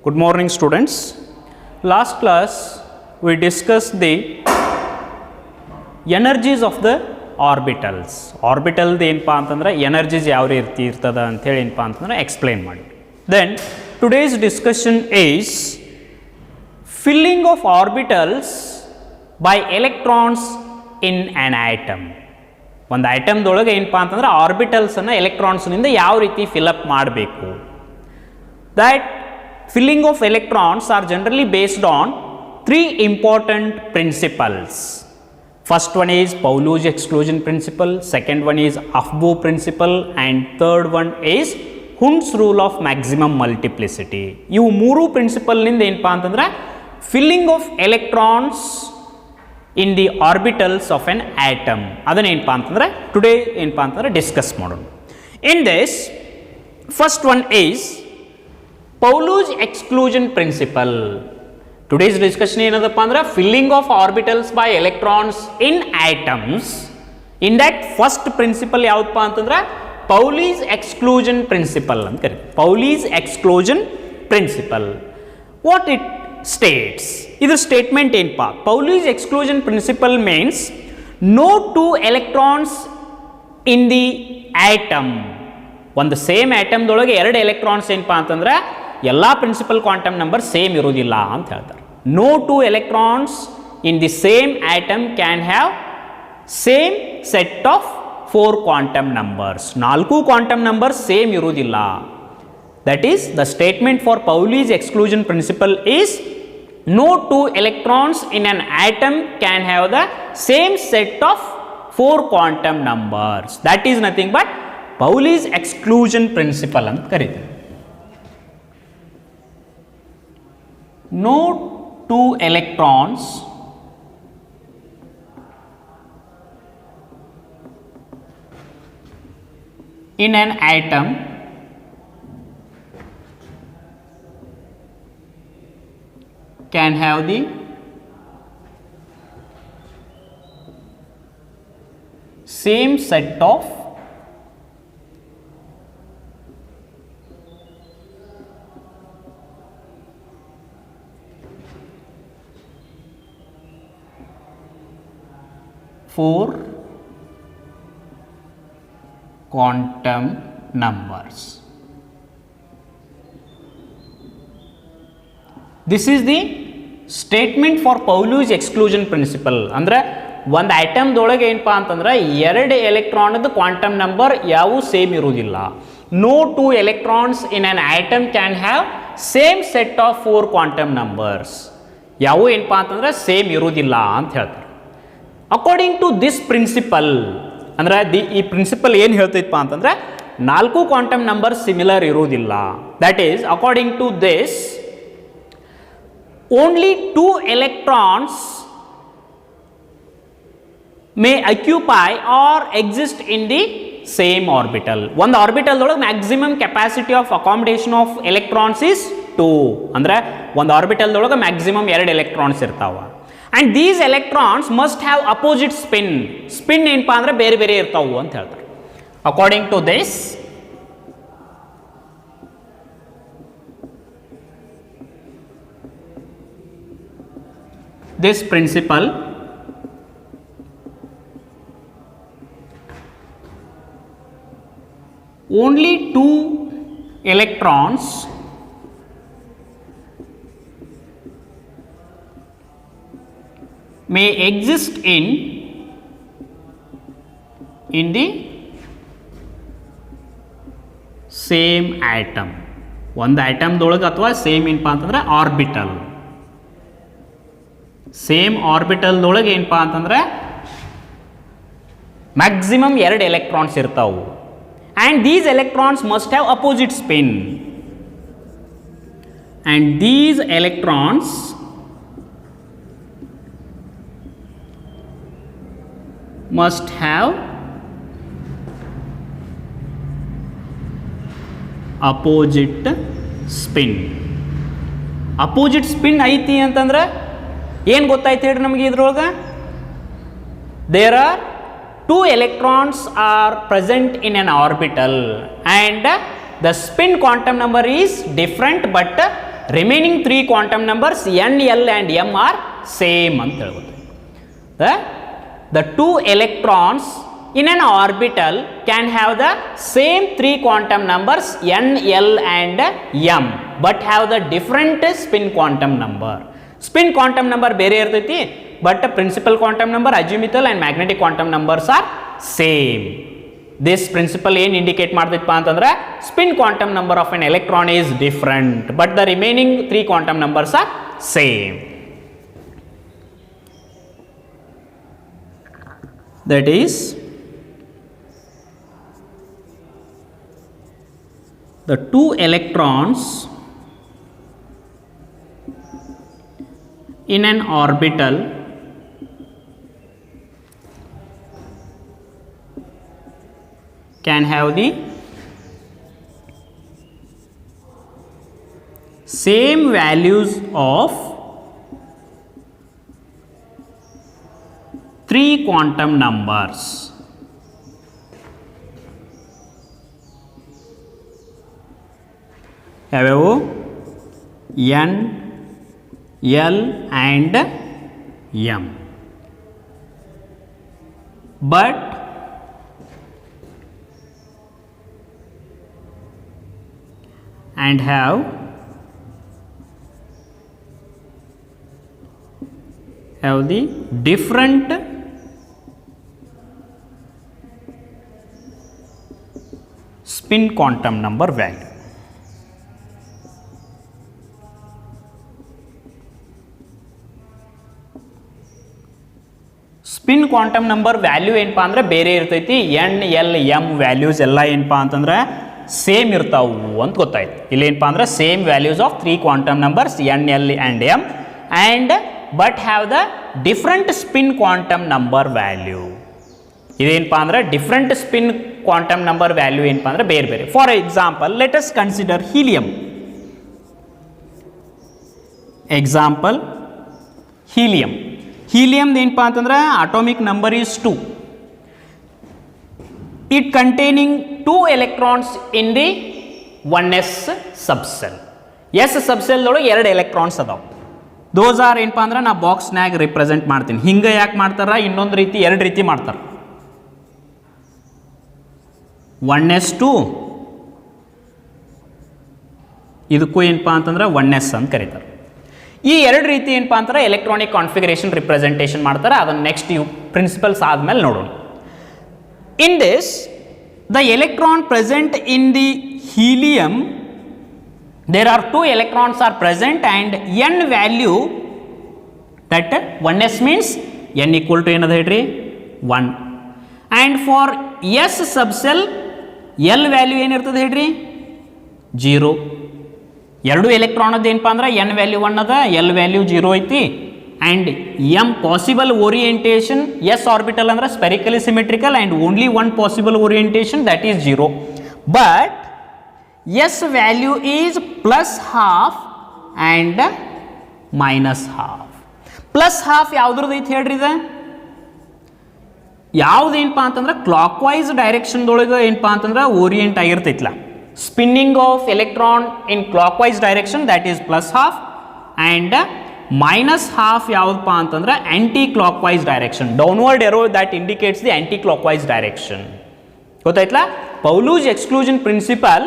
Good morning, students. Last class we discussed the energies of the orbitals. Orbital ಏನಪ್ಪಾ ಅಂತಂದ್ರೆ energies ಯಾವ ರೀತಿ ಇರ್ತದ ಅಂತ ಹೇಳಿ ಏನಪ್ಪಾ ಅಂತಂದ್ರೆ explain ಮಾಡಿ. Then today's discussion is filling of orbitals by electrons in an atom. ಒಂದು ಆಟಮ್ದೊಳಗೆ ಏನಪ್ಪಾ ಅಂತಂದ್ರೆ ಆರ್ಬಿಟಲ್ಸನ್ನು ಎಲೆಕ್ಟ್ರಾನ್ಸ್ನಿಂದ ಯಾವ ರೀತಿ ಫಿಲಪ್ ಮಾಡಬೇಕು. That filling of electrons are generally based on three important principles. First one is Pauli's exclusion principle, second one is Afbo principle, and third one is Hund's rule of maximum multiplicity. ಇವು ಮೂರು principal ನಿಂದ ಏನಪ್ಪಾ ಅಂತಂದ್ರೆ filling of electrons in the orbitals of an atom ಅದನ್ನ ಏನಪ್ಪಾ ಅಂತಂದ್ರೆ today ಏನಪ್ಪಾ ಅಂತಂದ್ರೆ ಡಿಸ್ಕಸ್ ಮಾಡೋಣ. In this first one is Pauli's exclusion principle. Today's discussion ಏನದಪ್ಪ ಅಂದ್ರೆ filling of orbitals by electrons in atoms. In that first principle ಯಾವದಪ್ಪ ಅಂತಂದ್ರೆ Pauli's exclusion principle ಅಂತ ಕರೀತೀವಿ. Pauli's exclusion principle. What it states? ಇದು statement ಏನಪ್ಪಾ? Pauli's exclusion principle means no two electrons in the atom. ಒಂದು same ಆಟಮ್ದೊಳಗೆ ಎರಡು electrons ಏನಪ್ಪಾ ಅಂತಂದ್ರೆ ಎಲ್ಲ ಪ್ರಿನ್ಸಿಪಲ್ ಕ್ವಾಂಟಮ್ ನಂಬರ್ ಸೇಮ್ ಇರೋದಿಲ್ಲ ಅಂತ ಹೇಳ್ತಾರೆ. No two electrons in the same atom can have same set of 4 quantum numbers. 4 quantum number same ಇರುವುದಿಲ್ಲ. That is the statement for Pauli's exclusion principle is no two electrons in an atom can have the same set of 4 quantum numbers. That is nothing but Pauli's exclusion principle ಅಂತ ಕರೀತೀವಿ. No two electrons in an atom can have the same set of 4 quantum numbers. This is the statement for Pauli's exclusion principle. ಅಂದ್ರೆ ಒಂದು ಆಟಮ್ದೊಳಗೆ ಏನಪ್ಪಾ ಅಂತಂದ್ರೆ ಎರಡು ಎಲೆಕ್ಟ್ರಾನ್ದು quantum number ಯಾವು same ಇರುವುದಿಲ್ಲ. No two electrons in an atom can have same set of 4 quantum numbers. ಯಾವು ಏನಪ್ಪಾ ಅಂತಂದ್ರೆ ಸೇಮ್ ಇರುವುದಿಲ್ಲ ಅಂತ ಹೇಳ್ತಾರೆ. ಅಕಾರ್ಡಿಂಗ್ ಟು ದಿಸ್ ಪ್ರಿನ್ಸಿಪಲ್ ಅಂದ್ರೆ ಈ ಪ್ರಿನ್ಸಿಪಲ್ ಏನು ಹೇಳ್ತೈತಪ್ಪ ಅಂತಂದ್ರೆ 4 ಕ್ವಾಂಟಮ್ ನಂಬರ್ ಸಿಮಿಲರ್ ಇರುವುದಿಲ್ಲ. That is according to this only 2 electrons may occupy or exist in the same orbital. ಒಂದು ಆರ್ಬಿಟಲ್ದೊಳಗೆ maximum capacity of accommodation of electrons is 2. ಅಂದ್ರೆ ಒಂದು ಆರ್ಬಿಟಲ್ದೊಳಗೆ ಮ್ಯಾಕ್ಸಿಮಮ್ 2 ಎಲೆಕ್ಟ್ರಾನ್ಸ್ ಇರ್ತಾವ. and these electrons must have opposite spin. spin ಏನಪ್ಪಾ ಅಂದ್ರೆ ಬೇರೆ ಬೇರೆ ಇರ್ತಾವು ಅಂತ ಹೇಳ್ತಾರೆ. according to this principle, only 2 electrons may exist in the same atom. ಒಂದು ಆಟಮ್ದೊಳಗೆ ಅಥವಾ ಸೇಮ್ ಏನಪ್ಪಾ ಅಂತಂದ್ರೆ ಆರ್ಬಿಟಲ್, ಸೇಮ್ ಆರ್ಬಿಟಲ್ದೊಳಗೆ ಏನಪ್ಪಾ ಅಂತಂದ್ರೆ ಮ್ಯಾಕ್ಸಿಮಮ್ 2 ಎಲೆಕ್ಟ್ರಾನ್ಸ್ ಇರ್ತಾವು. and these electrons must have opposite spin, and these electrons must have opposite spin. opposite spin ಐತಿ ಅಂತಂದ್ರೆ ಏನು ಗೊತ್ತಾಯ್ತು ಹೇಳ್ರಿ ನಮಗೆ ಇದ್ರೊಳಗೆ? there are 2 electrons are present in an orbital and the spin quantum number is different but remaining 3 quantum numbers n, l and m are same ಅಂತ ಹೇಳ್ಬೋದು. The 2 electrons in an orbital can have the same 3 quantum numbers n, l and m but have the different spin quantum number. Spin quantum number ಬೇರೆ ಇರ್ತೈತಿ, but principal quantum number, azimuthal and magnetic quantum numbers are same. This principle ಏನು indicate ಮಾಡ್ತೈತಪ್ಪ ಅಂತಂದ್ರೆ spin quantum number of an electron is different but the remaining 3 quantum numbers are same. That is, the 2 electrons in an orbital can have the same values of 3 quantum numbers. ಯಾವ್ಯಾವು? n, l and m. But and have the different spin quantum number value. Spin quantum number value ಏನಪ್ಪ ಅಂದ್ರೆ ಬೇರೆ ಇರ್ತೈತಿ. n, l, m values ಎಲ್ಲ ಏನಪ್ಪ ಅಂತಂದ್ರೆ same ಇರ್ತಾವು ಅಂತ ಗೊತ್ತಾಯ್ತು. ಇಲ್ಲಿ ಏನಪ್ಪ ಅಂದ್ರೆ same values of 3 quantum numbers n, l and m and but have the different spin quantum number value. ಇದೇನಪ್ಪ ಅಂದ್ರೆ different spin quantum number value ಏನಪ್ಪ ಅಂದ್ರೆ ಬೇರೆ ಬೇರೆ. For example, let us consider helium. Example helium. Helium ಏನಪ್ಪ ಅಂತಂದ್ರೆ atomic number is 2. It containing 2 electrons in the 1s subcell. s subcell ಒಳಗೆ 2 electrons ಅದಾವ. ದೋಸ್ ಆರ್ ಏನಪ್ಪ ಅಂದ್ರೆ ನಾ ಬಾಕ್ಸ್ನಾಗ ರಿಪ್ರೆಸೆಂಟ್ ಮಾಡ್ತೀನಿ. ಹಿಂಗೆ ಯಾಕೆ ಮಾಡ್ತಾರ? ಇನ್ನೊಂದು ರೀತಿ, 2 ರೀತಿ ಮಾಡ್ತಾರೆ. 1s2 ಇದಕ್ಕೂ ಏನಪ್ಪ ಅಂತಂದ್ರೆ 1s ಅಂತ ಕರೀತಾರೆ. ಈ 2 ರೀತಿ ಏನಪ್ಪ ಅಂತಾರೆ ಎಲೆಕ್ಟ್ರಾನಿಕ್ ಕಾನ್ಫಿಗರೇಷನ್ ರಿಪ್ರೆಸೆಂಟೇಷನ್ ಮಾಡ್ತಾರೆ. ಅದನ್ನು ನೆಕ್ಸ್ಟ್ ಇವು ಪ್ರಿನ್ಸಿಪಲ್ಸ್ ಆದಮೇಲೆ ನೋಡೋಣ. In this, the electron present in the helium, there are 2 electrons are present and n value, that 1s means n equal to ಏನದ ಹೇಳ್ರಿ 1, and for s subcell l value ಏನಿರ್ತದೆ ಹೇಳ್ರಿ 0. 2 electron ಅದ ಏನಪ್ಪ ಅಂದ್ರೆ n ವ್ಯಾಲ್ಯೂ 1 ಅದ, l value 0 ಐತಿ. and m possible orientation, s orbital ಅಂದ್ರೆ spherically symmetrical and only one possible orientation, that is 0. but s value is plus half and minus half. plus half ಯಾವ್ದ್ರದ್ದು ಐತಿ ಹೇಳ್ರಿ? ಇದು ಯಾವ್ದು ಏನಪ್ಪ ಅಂತಂದ್ರೆ ಕ್ಲಾಕ್ ವೈಸ್ ಡೈರೆಕ್ಷನ್ದೊಳಗೆ ಏನಪ್ಪ ಅಂತಂದ್ರೆ ಓರಿಯೆಂಟ್ ಆಗಿರ್ತೈತಿಲ್ಲ. Spinning of electron in clock wise direction, that is plus half, and minus half ಯಾವುದಪ್ಪ ಅಂತಂದ್ರೆ aunty clock wise direction. Downward arrow that indicates the aunty clock wise direction. ಗೊತ್ತಾಯ್ತಲ್ಲ? Pauli's exclusion principle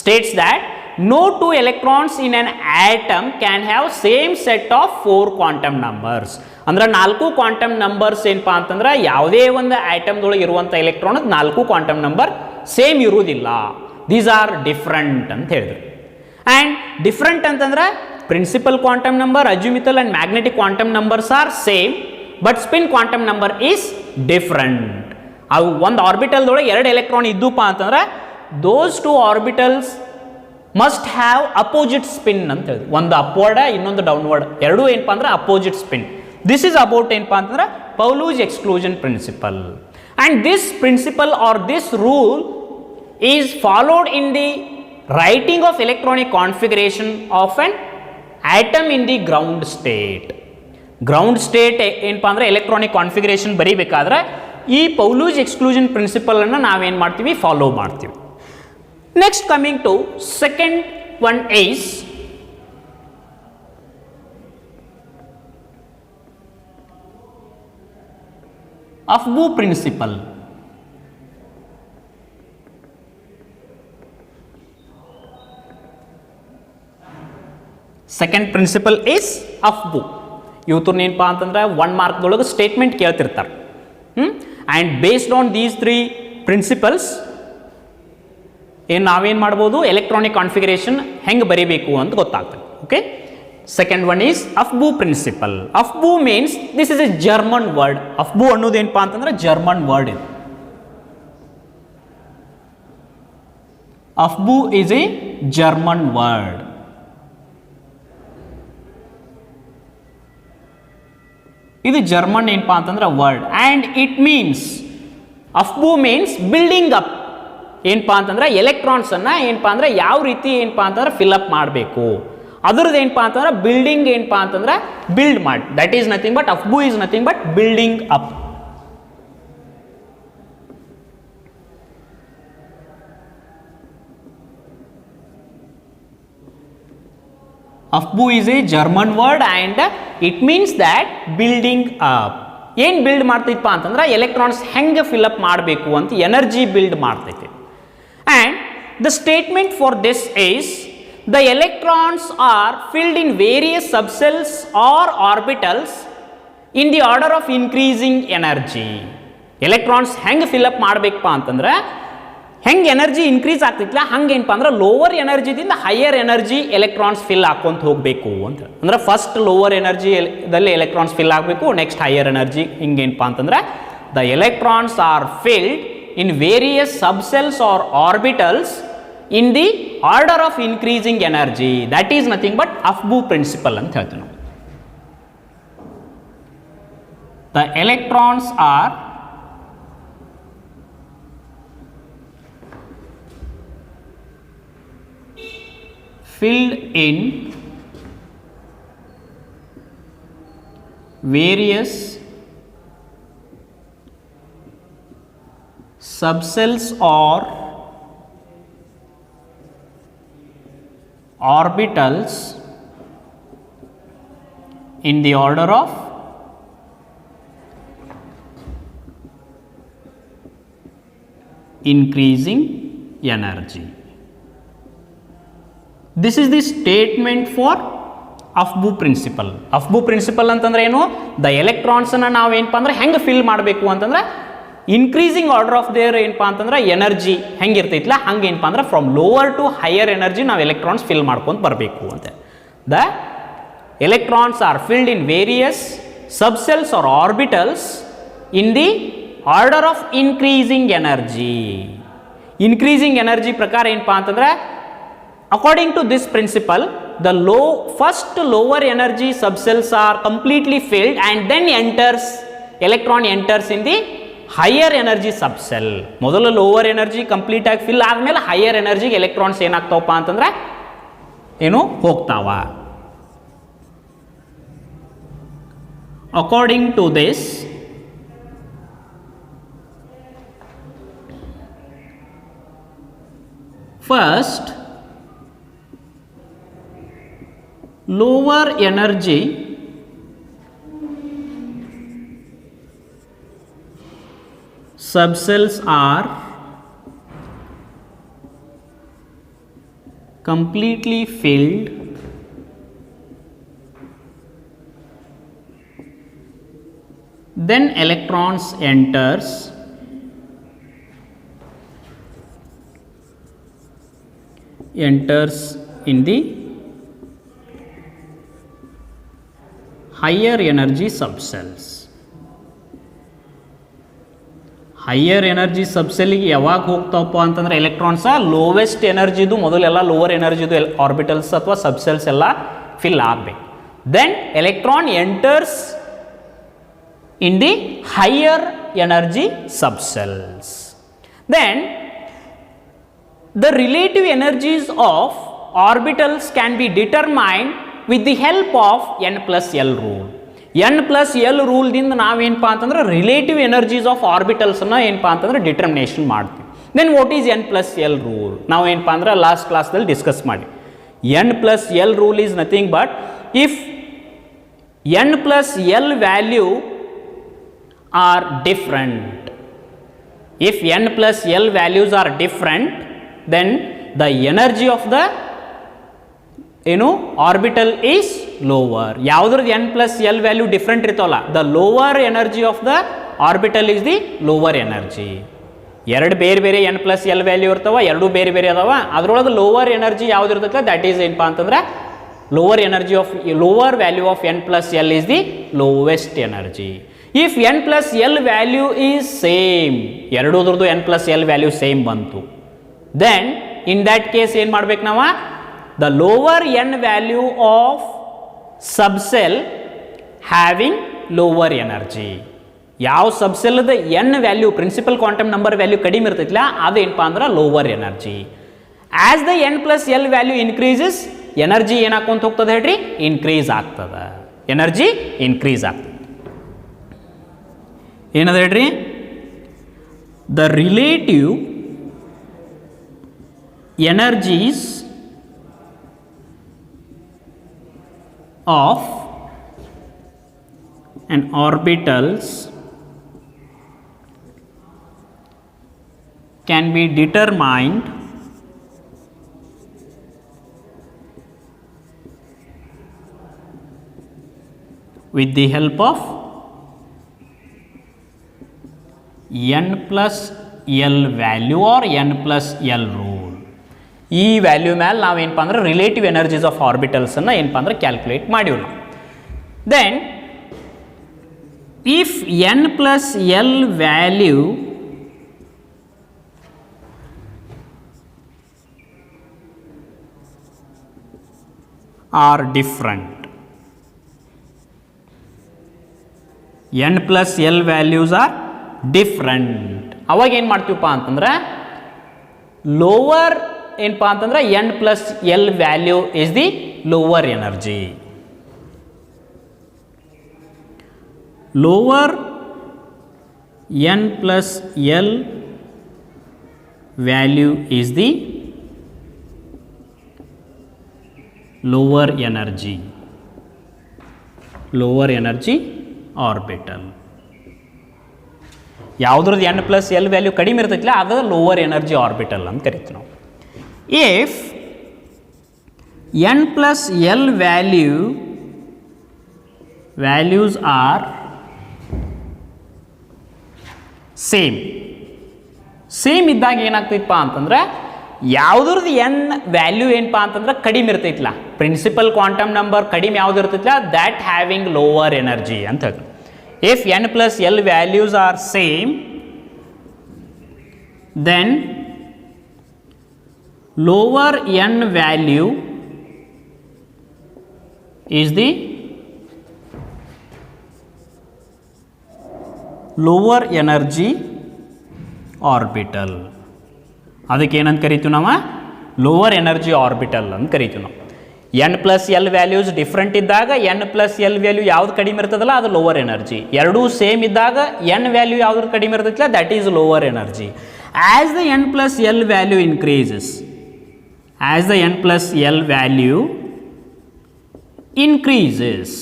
states that no 2 electrons in an atom can have same set of 4 quantum numbers. ಅಂದ್ರೆ 4 quantum numbers ಏನಪ್ಪಾ ಅಂತಂದ್ರೆ ಯಾವುದೇ ಒಂದು ಆಟಮ್ದೊಳಗೆ ಇರುವಂಥ electron 4 quantum number same ಇರುವುದಿಲ್ಲ. These are different ಅಂತ ಹೇಳಿದ್ರು. ಆ್ಯಂಡ್ ಡಿಫ್ರೆಂಟ್ ಅಂತಂದ್ರೆ principal quantum number, azimuthal and magnetic quantum numbers are same but spin quantum number is different. ಅವು ಒಂದು ಆರ್ಬಿಟಲ್ದೊಳಗೆ 2 ಎಲೆಕ್ಟ್ರಾನ್ ಇದ್ದೂಪ ಅಂತಂದ್ರೆ those 2 orbitals must have opposite spin ಅಂತ ಹೇಳಿದ್ರು. ಒಂದು ಅಪ್ವರ್ಡ್, ಇನ್ನೊಂದು ಡೌನ್ವರ್ಡ್, ಎರಡೂ ಏನಪ್ಪ ಅಂದ್ರೆ opposite spin. This is about ಏನಪ್ಪ ಅಂತಂದ್ರೆ Pauli's exclusion principle. And this principal R this rule is followed in the writing of electronic configuration of an atom in the ground state. Ground state ಏನಪ್ಪ ಅಂದ್ರೆ electronic configuration ಬರೀಬೇಕಾದ್ರೆ ಈ ಪೌಲೂಸ್ exclusion ಪ್ರಿನ್ಸಿಪಲನ್ನು ನಾವೇನು ಮಾಡ್ತೀವಿ, follow ಮಾಡ್ತೀವಿ. Next, coming to second one is aufbau principle. Second principle is aufbau. ಇವತ್ತು ಏನಪ್ಪ ಅಂತಂದ್ರೆ 1 ಮಾರ್ಕ್ದೊಳಗೆ ಸ್ಟೇಟ್ಮೆಂಟ್ ಕೇಳ್ತಿರ್ತಾರೆ. And based on these 3 principles ನಾವೇನು ಮಾಡ್ಬೋದು, ಎಲೆಕ್ಟ್ರಾನಿಕ್ ಕಾನ್ಫಿಗರೇಷನ್ ಹೆಂಗೆ ಬರೀಬೇಕು ಅಂತ ಗೊತ್ತಾಗ್ತದೆ. Okay, second one is aufbau principle. Aufbau means this is a German word. Aufbau ಅನ್ನೋದೇನಪ್ಪ ಅಂತಂದ್ರೆ ಜರ್ಮನ್ ವರ್ಡ್ ಇದು. Aufbau is a German word. ಇದು ಜರ್ಮನ್ ಏನಪ್ಪಾ ಅಂತಂದ್ರೆ word. And it means, aufbau means building up. ಏನಪ್ಪಾ ಅಂತಂದ್ರೆ ಎಲೆಕ್ಟ್ರಾನ್ಸನ್ನು ಏನಪ್ಪಾ ಅಂದ್ರೆ ಯಾವ ರೀತಿ ಏನಪ್ಪಾ ಅಂತಂದ್ರೆ ಫಿಲ್ಅಪ್ ಮಾಡಬೇಕು, ಅದ್ರದ್ದು ಏನಪ್ಪಾ ಅಂತಂದ್ರೆ ಬಿಲ್ಡಿಂಗ್ ಏನಪ್ಪಾ ಅಂತಂದ್ರೆ ಬಿಲ್ಡ್ ಮಾಡಿ. That is nothing but, Aufbau is nothing but building up. Aufbau is a German word and it means that building up. ಏನು ಬಿಲ್ಡ್ ಮಾಡ್ತೈತಪ್ಪ ಅಂತಂದ್ರೆ ಎಲೆಕ್ಟ್ರಾನ್ಸ್ ಹೆಂಗೆ ಫಿಲ್ಅಪ್ ಮಾಡಬೇಕು ಅಂತ ಎನರ್ಜಿ ಬಿಲ್ಡ್ ಮಾಡ್ತೈತಿ. And the statement for this is the electrons are filled in various subshells or orbitals in the order of increasing energy. Electrons ಹೆಂಗೆ fill up ಮಾಡಬೇಕಪ್ಪ ಅಂತಂದ್ರೆ ಹೆಂಗೆ ಎನರ್ಜಿ ಇನ್ಕ್ರೀಸ್ ಆಗ್ತಿತ್ತಲ್ಲ ಹಂಗೆ ಏನಪ್ಪ ಅಂದ್ರೆ ಲೋವರ್ ಎನರ್ಜಿದಿಂದ ಹೈಯರ್ ಎನರ್ಜಿ ಎಲೆಕ್ಟ್ರಾನ್ಸ್ ಫಿಲ್ ಹಾಕೊಂತ ಹೋಗಬೇಕು ಅಂತ. ಅಂದ್ರೆ ಫಸ್ಟ್ ಲೋವರ್ ಎನರ್ಜಿದಲ್ಲಿ ಎಲೆಕ್ಟ್ರಾನ್ಸ್ ಫಿಲ್ ಆಗಬೇಕು, ನೆಕ್ಸ್ಟ್ ಹೈಯರ್ ಎನರ್ಜಿ. ಹಿಂಗೇನಪ್ಪ ಅಂತಂದ್ರೆ the electrons are filled in various subshells or orbitals in the order of increasing energy. That is nothing but Aufbau principle ಅಂತ ಹೇಳ್ತೀವಿ ನಾವು. The electrons are filled in various subcells or orbitals in the order of increasing energy. This is the statement for Aufbau principle. Aufbau principle ಅಂತಂದ್ರೆ ಏನು, the ಎಲೆಕ್ಟ್ರಾನ್ಸನ್ನು ನಾವು ಏನಪ್ಪ ಅಂದ್ರೆ ಹೆಂಗೆ fill ಮಾಡಬೇಕು ಅಂತಂದ್ರೆ ಇನ್ಕ್ರೀಸಿಂಗ್ ಆರ್ಡರ್ ಆಫ್ ದೇರ್ ಏನಪ್ಪ ಅಂತಂದ್ರೆ ಎನರ್ಜಿ ಹೆಂಗಿರ್ತೈತಿಲ್ಲ ಹಂಗೆ ಏನಪ್ಪ ಅಂದ್ರೆ from lower to higher energy ನಾವು ಎಲೆಕ್ಟ್ರಾನ್ಸ್ ಫಿಲ್ ಮಾಡ್ಕೊಂಡು ಬರಬೇಕು ಅಂತ. The electrons are filled in various subshells or orbitals in the order of increasing energy. Increasing energy ಪ್ರಕಾರ ಏನಪ್ಪ ಅಂತಂದ್ರೆ according to this principle, the first lower energy subcells are completely filled and then electron enters in the higher energy subcell. ಮೊದಲು lower energy complete ಆಗಿ fill ಆದ್ಮೇಲೆ higher ಎನರ್ಜಿಗೆ electrons ಏನಾಗ್ತಾವಪ್ಪ ಅಂತಂದ್ರೆ ಏನು ಹೋಗ್ತಾವ. According to this, first lower energy subcells are completely filled then electrons enters in the higher energy subcells. Higher energy ಸಬ್ಸೆಲ್ಗೆ ಯಾವಾಗ ಹೋಗ್ತಾವಪ್ಪ ಅಂತಂದ್ರೆ ಎಲೆಕ್ಟ್ರಾನ್ಸ್ ಲೋವೆಸ್ಟ್ ಎನರ್ಜಿದು ಮೊದಲೆಲ್ಲ ಲೋವರ್ ಎನರ್ಜಿದು ಆರ್ಬಿಟಲ್ಸ್ ಅಥವಾ ಸಬ್ಸೆಲ್ಸ್ ಎಲ್ಲ ಫಿಲ್ ಆಗಬೇಕು. Then electron enters in the higher energy subshells. Then the relative energies of orbitals can be determined with the help of n+l rule. n+l ರೂಲ್ದಿಂದ ನಾವೇನಪ್ಪ ಅಂತಂದ್ರೆ ರಿಲೇಟಿವ್ ಎನರ್ಜೀಸ್ ಆಫ್ ಆರ್ಬಿಟಲ್ಸನ್ನು ಏನಪ್ಪ ಅಂತಂದ್ರೆ determination ಮಾಡ್ತೀವಿ. Then what is n+l rule? ನಾವು ಏನಪ್ಪ ಅಂದ್ರೆ last ಕ್ಲಾಸ್ದಲ್ಲಿ ಡಿಸ್ಕಸ್ ಮಾಡಿ. n+l rule is nothing but if n+l value are different. If n plus l values are different, then the energy of the orbital is lower. ಯಾವುದ್ರದ್ದು n plus l value different ಇರ್ತವಲ್ಲ, the lower energy of the orbital is the lower energy. ಎರಡು ಬೇರೆ ಬೇರೆ n plus l value ಇರ್ತಾವ, ಎರಡು ಬೇರೆ ಬೇರೆ ಅದಾವ, ಅದರೊಳಗೆ ಲೋವರ್ ಎನರ್ಜಿ ಯಾವ್ದು ಇರ್ತೈತೆ ದಟ್ ಈಸ್ ಏನಪ್ಪ ಅಂತಂದ್ರೆ lower energy of lower value of n plus l is the lowest energy. If n plus l value is same, ಎರಡೂದ್ರದ್ದು n plus l value same ಬಂತು, then in that case ಏನು ಮಾಡ್ಬೇಕು ನಾವು, the lower n value of subcell having lower energy. ಯಾವ ಸಬ್ಸೆಲ್ದ n value principal quantum number value ಕಡಿಮೆ ಇರ್ತೈತಿಲ್ಲ ಅದು ಏನಪ್ಪ ಅಂದ್ರೆ lower energy. As the n plus l value increases, energy ಏನಾಕೊಂತ ಹೋಗ್ತದೆ ಹೇಳ್ರಿ, ಇನ್ಕ್ರೀಸ್ ಆಗ್ತದೆ, ಎನರ್ಜಿ ಇನ್ಕ್ರೀಸ್ ಆಗ್ತದೆ. ಏನದ ಹೇಳ್ರಿ, the relative energies of an orbitals can be determined with the help of n plus l value or n plus l rule. ಈ value ಮೇಲೆ ನಾವು ಏನಪ್ಪ ಅಂದ್ರೆ ರಿಲೇಟಿವ್ ಎನರ್ಜೀಸ್ ಆಫ್ ಆರ್ಬಿಟಲ್ಸನ್ನು ಏನಪ್ಪ ಅಂದ್ರೆ ಕ್ಯಾಲ್ಕುಲೇಟ್ ಮಾಡಿವಿ ನಾವು. Then if n plus l value are different, n plus l values are different, ಅವಾಗ ಏನು ಮಾಡ್ತೀವಪ್ಪ ಅಂತಂದ್ರೆ ಲೋವರ್ ಏನಪ್ಪ ಅಂತಂದ್ರೆ n plus l value is the lower energy. lower n plus l value is the lower energy orbital. ಯಾವುದ್ರದ್ದು n plus l value ಕಡಿಮೆ ಇರ್ತೈತಿಲ್ಲ ಅದು lower energy orbital ಅಂತ ಕರಿತೀವಿ ನಾವು. If n plus l values are same ಇದ್ದಾಗ ಏನಾಗ್ತೈತಪ್ಪ ಅಂತಂದ್ರೆ ಯಾವುದ್ರದ್ದು n value ಏನಪ್ಪ ಅಂತಂದ್ರೆ ಕಡಿಮೆ ಇರ್ತೈತಿಲ್ಲ, ಪ್ರಿನ್ಸಿಪಲ್ ಕ್ವಾಂಟಮ್ ನಂಬರ್ ಕಡಿಮೆ ಯಾವ್ದು ಇರ್ತೈತಿಲ್ಲ ದ್ಯಾಟ್ ಹ್ಯಾವಿಂಗ್ ಲೋವರ್ ಎನರ್ಜಿ ಅಂತ ಹೇಳ್ತೀವಿ. If n plus l values are same, then lower n value is the lower energy orbital. ಅದಕ್ಕೆ ಏನಂತ ಕರಿತೀವಿ ನಾವು, ಲೋವರ್ ಎನರ್ಜಿ ಆರ್ಬಿಟಲ್ ಅಂತ ಕರಿತೀವಿ ನಾವು. n plus l values different ಇದ್ದಾಗ n plus l ವ್ಯಾಲ್ಯೂ ಯಾವ್ದು ಕಡಿಮೆ ಇರ್ತದಲ್ಲ ಅದು ಲೋವರ್ ಎನರ್ಜಿ, ಎರಡೂ ಸೇಮ್ ಇದ್ದಾಗ n ವ್ಯಾಲ್ಯೂ ಯಾವ್ದು ಕಡಿಮೆ ಇರ್ತೈತಿಲ್ಲ that is lower energy. As the n plus l value increases, as the n plus l value increases,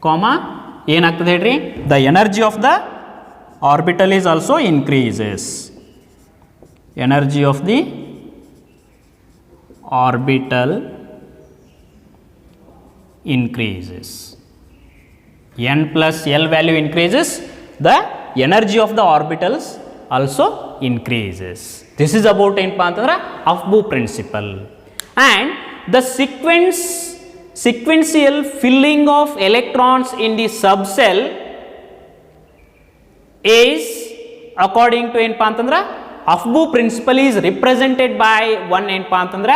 comma ಏನಾಗ್ತದೆ ಹೇಳ್ರಿ, the energy of the orbital is also increases, energy of the orbital increases. n plus l value increases, the energy of the orbitals also increases. This is about ಏನಪ್ಪ ಅಂತಂದ್ರೆ Aufbau principal. and the sequential filling of electrons in the subcell is according to ಏನಪ್ಪ ಅಂತಂದ್ರೆ Aufbau principle is represented by one ಏನಪ್ಪ ಅಂತಂದ್ರೆ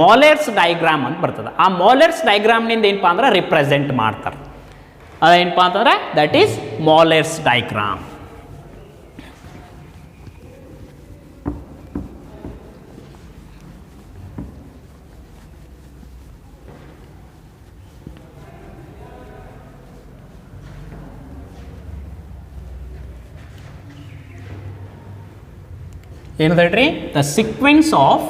ಮಾಲೆರ್ಸ್ diagram ಅಂತ ಬರ್ತದೆ. ಆ ಮಾಲೆರ್ಸ್ ಡೈಗ್ರಾಮ್ನಿಂದ ಏನಪ್ಪ ಅಂದ್ರೆ ರಿಪ್ರೆಸೆಂಟ್ ಮಾಡ್ತಾರೆ, ಅದೇನಪ್ಪ ಅಂತಂದ್ರೆ ದಟ್ ಈಸ್ ಮಾಲೆರ್ಸ್ ಡೈಗ್ರಾಮ್. ಏನಂತ ಹೇಳ್ರಿ, the sequence of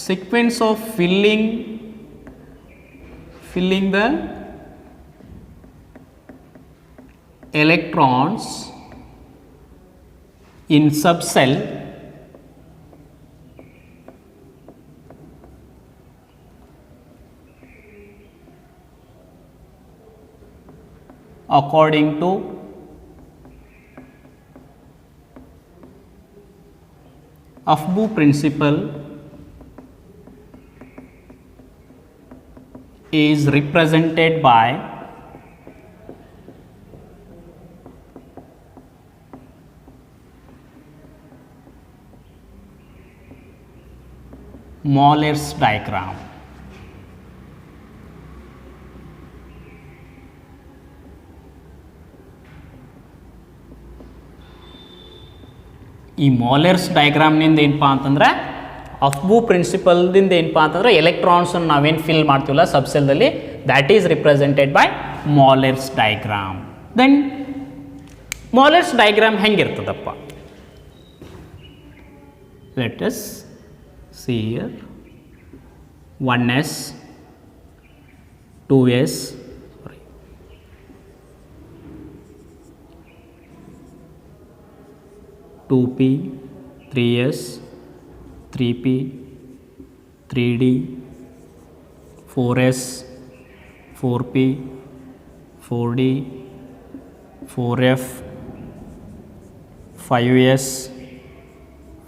sequence of filling the electrons in subcell according to Afbu principle is represented by Moller's diagram. ಈ ಮಾಲೆರ್ಸ್ ಡಯಾಗ್ರಾಮ್ನಿಂದ ಏನಪ್ಪ ಅಂತಂದ್ರೆ ಅಫ್ಬೂ ಪ್ರಿನ್ಸಿಪಲ್ದಿಂದ ಏನಪ್ಪ ಅಂತಂದ್ರೆ ಎಲೆಕ್ಟ್ರಾನ್ಸನ್ನು ನಾವೇನು ಫಿಲ್ ಮಾಡ್ತೀವಲ್ಲ ಸಬ್ಸೆಲ್ದಲ್ಲಿ that is represented by Moeller's diagram. Then Moeller's diagram ಹೆಂಗಿರ್ತದಪ್ಪ? Let us see here 1s 2s 2p 3s 3p 3d 4s 4p 4d 4f 5s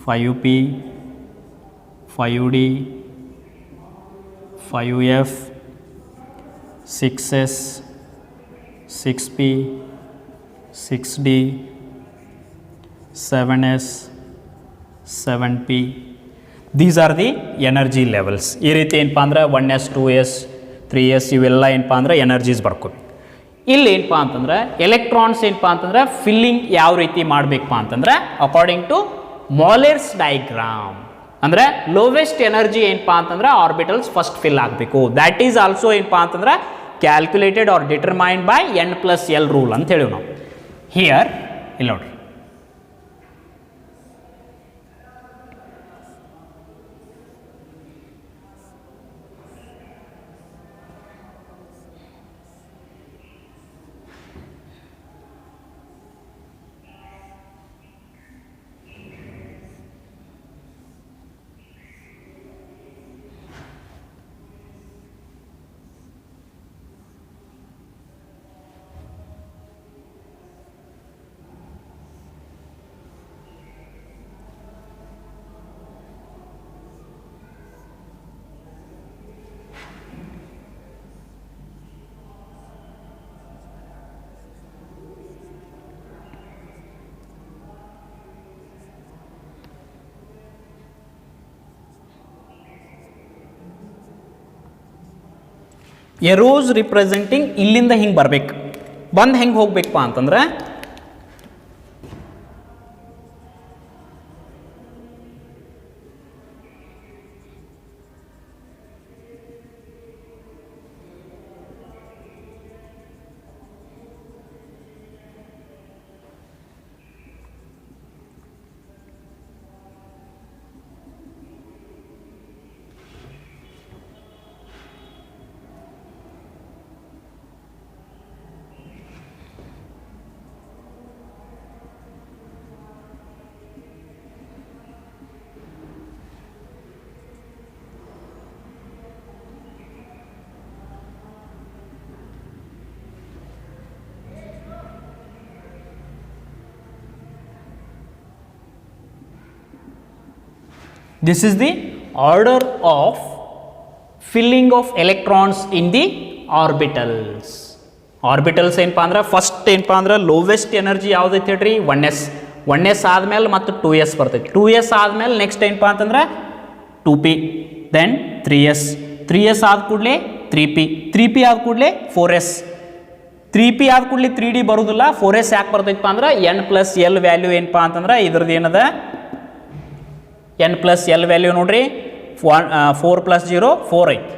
5p 5d 5f 6s 6p 6d 7s 7p. These are the energy levels. ಈ ರೀತಿ ಏನಪ್ಪ ಅಂದ್ರೆ 1s 2s 3s ಇವೆಲ್ಲ ಏನಪ್ಪ ಅಂದ್ರೆ energies ಬರ್ಕೋಬೇಕು. ಇಲ್ಲಿ ಏನಪ್ಪ ಅಂತಂದ್ರೆ ಎಲೆಕ್ಟ್ರಾನ್ಸ್ ಏನಪ್ಪ ಅಂತಂದ್ರೆ ಫಿಲ್ಲಿಂಗ್ ಯಾವ ರೀತಿ ಮಾಡಬೇಕಪ್ಪ ಅಂತಂದ್ರೆ ಅಕಾರ್ಡಿಂಗ್ ಟು ಮಾಲೆರ್ಸ್ ಡಯಾಗ್ರಾಮ್ ಅಂದರೆ ಲೋವೆಸ್ಟ್ ಎನರ್ಜಿ ಏನಪ್ಪ ಅಂತಂದ್ರೆ ಆರ್ಬಿಟಲ್ಸ್ ಫಸ್ಟ್ ಫಿಲ್ ಆಗಬೇಕು. ದ್ಯಾಟ್ ಈಸ್ ಆಲ್ಸೋ ಏನಪ್ಪ ಅಂತಂದ್ರೆ calculated or determined by n+l rule ಅಂತ ಹೇಳಿವಿ ನಾವು. ಹಿಯರ್ ಇಲ್ಲಿ ನೋಡ್ರಿ, ಎರೋಸ್ ರಿಪ್ರೆಸೆಂಟಿಂಗ್ ಇಲ್ಲಿಂದ ಹಿಂಗೆ ಬರ್ಬೇಕು, ಬಂದು ಹೆಂಗೆ ಹೋಗ್ಬೇಕಪ್ಪ ಅಂತಂದ್ರೆ this is the order of filling of electrons in the orbitals. Orbitals ಏನಪ್ಪ ಅಂದ್ರೆ ಫಸ್ಟ್ ಏನಪ್ಪ ಅಂದ್ರೆ ಲೋವೆಸ್ಟ್ ಎನರ್ಜಿ ಯಾವುದೈತೆ ಹೇಳ್ರಿ 1s 1s ಆದಮೇಲೆ ಮತ್ತು 2s ಬರ್ತೈತಿ. 2s ಆದಮೇಲೆ ನೆಕ್ಸ್ಟ್ ಏನಪ್ಪ ಅಂತಂದ್ರೆ 2p ದೆನ್ 3s 3s ಆದ ಕೂಡಲೇ 3p 3p ಆದ ಕೂಡಲೇ 4s 3p ಆದ ಕೂಡಲೇ 3d ಬರೋದಿಲ್ಲ. 4s ಯಾಕೆ ಬರ್ತೈತಪ್ಪ ಅಂದ್ರೆ n+l ವ್ಯಾಲ್ಯೂ ಏನಪ್ಪ ಅಂತಂದ್ರೆ ಇದ್ರದ್ದು ಏನದ n+l ವ್ಯಾಲ್ಯೂ ನೋಡ್ರಿ 4 + 0 4 ಐತಿ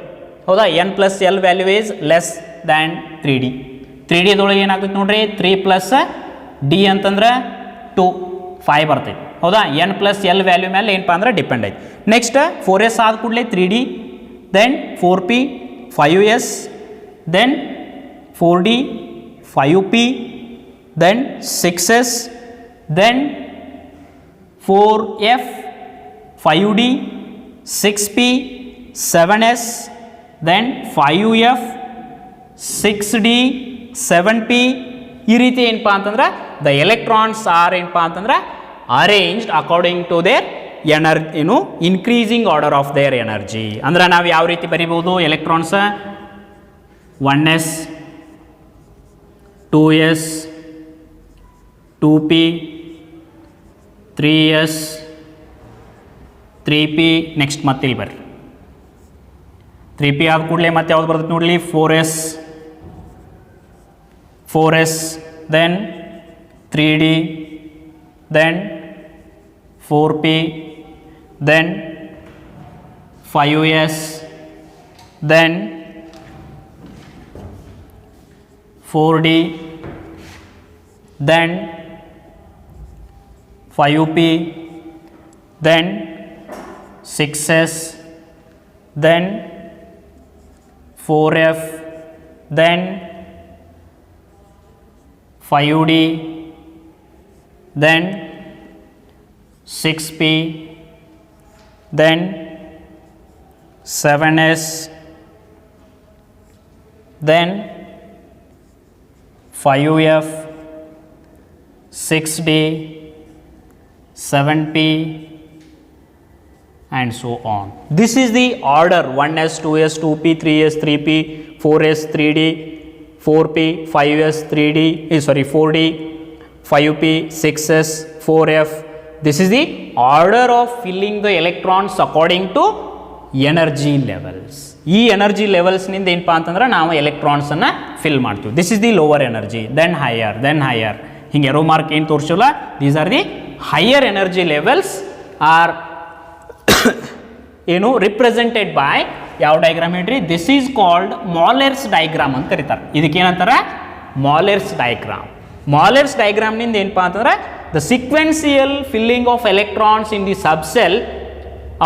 ಹೌದಾ. n+l value is less than 3d. 3d ದೊಳಗೆ ಏನಾಗ್ತೈತೆ ನೋಡ್ರಿ 3 + d ಅಂತಂದ್ರೆ 2 5 ಬರ್ತೈತಿ. ಹೌದಾ, ಎನ್ ಪ್ಲಸ್ ಎಲ್ ವ್ಯಾಲ್ಯೂ ಮೇಲೆ ಏನಪ್ಪ ಅಂದ್ರೆ ಡಿಪೆಂಡ್ ಐತಿ. ನೆಕ್ಸ್ಟ್ 4s ಆದ ಕೂಡಲೇ 3D, then 4p 5s, then 4D 5p, then 6s, then 4f 5D 6p 7s, then 5f 6D 7p. ಈ ರೀತಿ ಏನಪ್ಪ ಅಂತಂದ್ರೆ ದ ಎಲೆಕ್ಟ್ರಾನ್ಸ್ ಆರ್ ಏನಪ್ಪ ಅಂತಂದ್ರೆ arranged according to their increasing order of their energy. ಅಂದ್ರೆ ನಾವು ಯಾವ ರೀತಿ ಬರಿಬೋದು electrons 1s 2s 2p 3s 3p. Next ಮತ್ತೆ ಇಲ್ಲಿ ಬರ್ರಿ 3p ಆದ ಕೂಡಲೇ ಮತ್ತೆ ಯಾವ್ದು ಬರ್ತದೆ ನೋಡಲಿ 4s, then 3D, then 4p, then 5s, then 4D, then 5p, then 6s, then 4f, then 5D, then 6p, then 7s, then 5f, 6D, 7p, and so on. This is the order 1s, 2s, 2p, 3s, 3p, 4s, 3d, 4p, 5s, 3d, 4d, 5p, 6s, 4f. This is the order of filling the electrons according to energy levels. ಈ energy ಲೆವೆಲ್ಸ್ನಿಂದ ಏನಪ್ಪ ಅಂತಂದ್ರೆ ನಾವು ಎಲೆಕ್ಟ್ರಾನ್ಸನ್ನು fill ಮಾಡ್ತೀವಿ. This is the lower energy, then higher ಹಿಂಗೆ arrow mark ಏನು ತೋರಿಸಲ್ಲ. These are the higher energy levels are ಏನು ರಿಪ್ರೆಸೆಂಟೆಡ್ ಬೈ ಯಾವ ಡಯಾಗ್ರಾಮ್ ಹೇಳ್ರಿ, this is called Moeller's diagram ಅಂತ ಕರೀತಾರೆ. ಇದಕ್ಕೆ ಏನಂತಾರೆ ಮಾಲೆರ್ಸ್ ಡಯಾಗ್ರಾಮ್. ಮಾಲೆರ್ಸ್ ಡಯಾಗ್ರಾಮ್ನಿಂದ ಏನಪ್ಪ ಅಂತಂದ್ರೆ the sequential filling of electrons in the subshell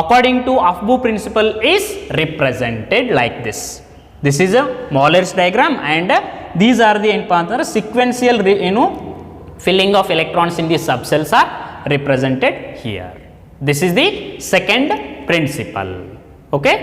according to Aufbau principle is represented like this. This is a Moeller's diagram and these are the ಏನಪ್ಪ ಅಂತಂದ್ರೆ ಸಿಕ್ವೆನ್ಸಿಯಲ್ ಏನು filling of electrons in the subcells are represented here. This is the second principle. Okay.